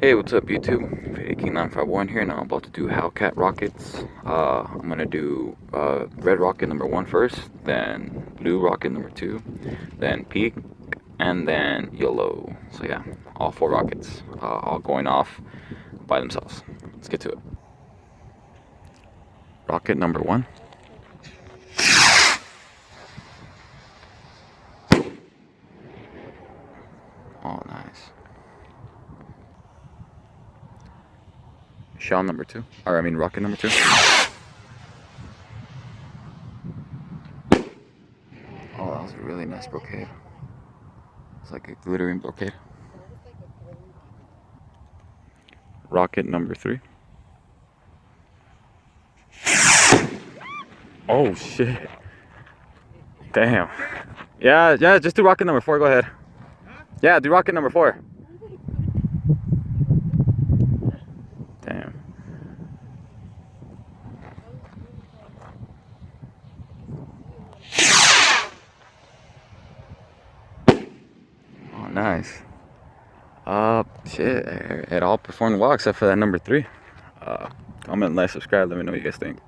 Hey, what's up YouTube? King951 here. Now I'm about to do Hellcat rockets. I'm gonna do red rocket number 1 first, then blue rocket number 2, then pink, and then yellow. So yeah, all 4 rockets, all going off by themselves. Let's get to it. Rocket number 1. Oh, nice. Shell number 2, or I mean rocket number 2. Oh, that was a really nice brocade. It's like a glittering brocade. Rocket number 3. Oh shit. Damn. Yeah, just do rocket number 4, go ahead. Yeah, do rocket number 4. Damn. Oh, nice. Shit, it all performed well except for that number 3. Comment, like, subscribe, let me know what you guys think.